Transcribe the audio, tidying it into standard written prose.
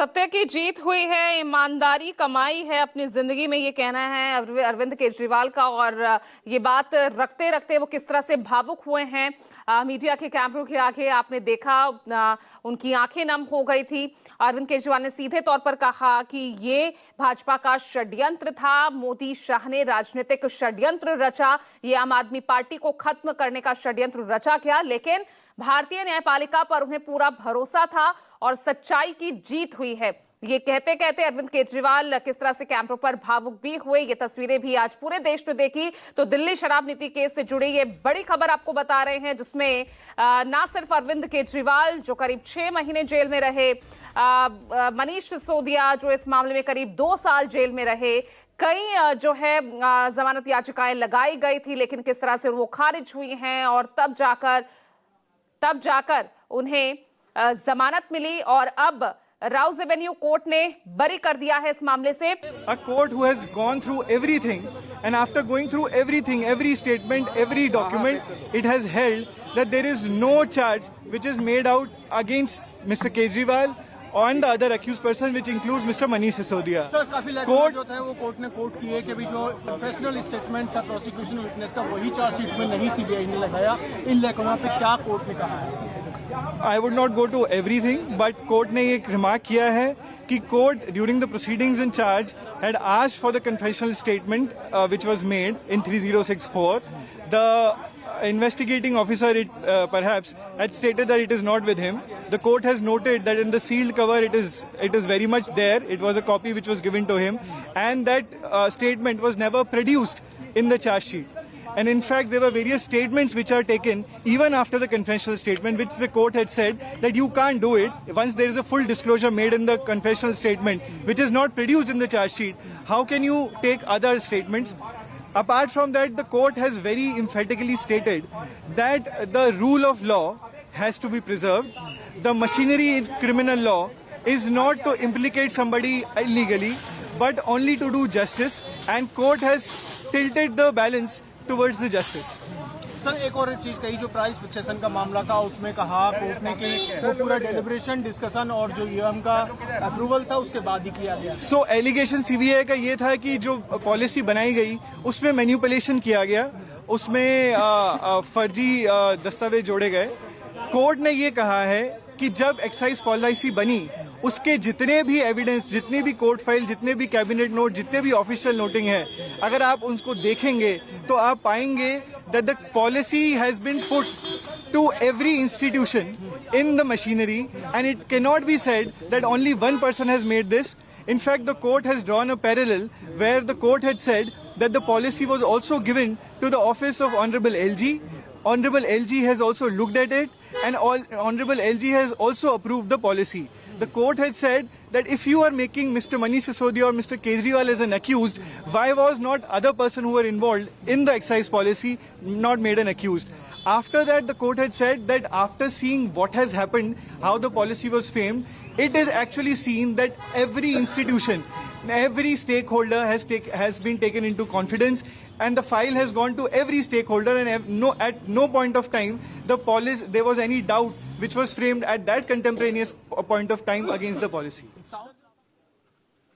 सत्य की जीत हुई है, ईमानदारी कमाई है अपनी जिंदगी में, ये कहना है अरविंद केजरीवाल का। और ये बात रखते रखते वो किस तरह से भावुक हुए हैं मीडिया के कैमरों के आगे आपने देखा। उनकी आंखें नम हो गई थी। अरविंद केजरीवाल ने सीधे तौर पर कहा कि ये भाजपा का षड्यंत्र था, मोदी शाह ने राजनीतिक षड्यंत्र रचा, ये आम आदमी पार्टी को खत्म करने का षड्यंत्र रचा गया, लेकिन भारतीय न्यायपालिका पर उन्हें पूरा भरोसा था और सच्चाई की जीत हुई है। ये कहते कहते अरविंद केजरीवाल किस तरह से कैमरों पर भावुक भी हुए, ये तस्वीरें भी आज पूरे देश ने देखी। तो दिल्ली शराब नीति केस से जुड़ी ये बड़ी खबर आपको बता रहे हैं, जिसमें ना सिर्फ अरविंद केजरीवाल जो करीब 6 महीने जेल में रहे, मनीष सिसोदिया जो इस मामले में करीब 2 साल जेल में रहे, कई जो है जमानत याचिकाएं लगाई गई थी, लेकिन किस तरह से वो खारिज हुई हैं और तब जाकर उन्हें जमानत मिली और अब राउज एवेन्यू कोर्ट ने बरी कर दिया है इस मामले से। A court who has gone through everything, and after going through everything, every statement, every document, it has held that there is no charge which is made out against Mr. Kejriwal and the other accused person, which includes Mr. Manish Sisodia. Sir काफी court जो है वो court ने court की है कि भी जो प्रोफेशनल स्टेटमेंट था प्रोसिक्यूशन विटनेस का, वही चार्जशीट में नहीं सीबीआई ने लगाया। इन लेखों पे क्या कोर्ट ने कहा है? I would not go to everything, but court ने एक रिमार्क किया है कि court during the proceedings in charge had asked for the confessional statement which was made in 3064. The investigating officer perhaps had stated that it is not with him. The court has noted that in the sealed cover it is very much there. It was a copy which was given to him, and that statement was never produced in the charge sheet. And in fact, there were various statements which are taken even after the confessional statement, which the court had said that you can't do it. Once there is a full disclosure made in the confessional statement, which is not produced in the charge sheet, how can you take other statements? Apart from that, the court has very emphatically stated that the rule of law has to be preserved. The machinery in criminal law is not to implicate somebody illegally, but only to do justice, and court has tilted the balance towards the justice. Sir एक और चीज कही, जो price fixation का मामला था उसमें कहा कोर्ट ने कि वो पूरा डेलिब्रेशन डिस्कशन और जो ईएम का अप्रूवल था उसके बाद ही किया गया। सो एलिगेशन सीबीआई का ये था कि जो पॉलिसी बनाई गई उसमें मैनिपुलेशन किया गया, उसमें फर्जी दस्तावेज जोड़े गए। कोर्ट ने ये कहा है कि जब एक्साइज पॉलिसी बनी उसके जितने भी एविडेंस, जितनी भी कोर्ट फाइल, जितने भी कैबिनेट नोट, जितने भी ऑफिशियल नोटिंग है, अगर आप उनको देखेंगे तो आप पाएंगे that the policy has been put to every institution in the machinery, and it cannot be said that only one person has made this. In fact, the court has drawn a parallel where the court had said that the policy was also given to the office of Honorable LG. Honorable LG has also looked at it, and Honorable LG has also approved the policy. The court has said that if you are making Mr. Manish Sisodia or Mr. Kejriwal as an accused, why was not other person who were involved in the excise policy not made an accused? After that, the court had said that after seeing what has happened, how the policy was framed, it is actually seen that every institution, every stakeholder has been taken into confidence, and the file has gone to every stakeholder, and at no point of time there was any doubt which was framed at that contemporaneous point of time against the policy.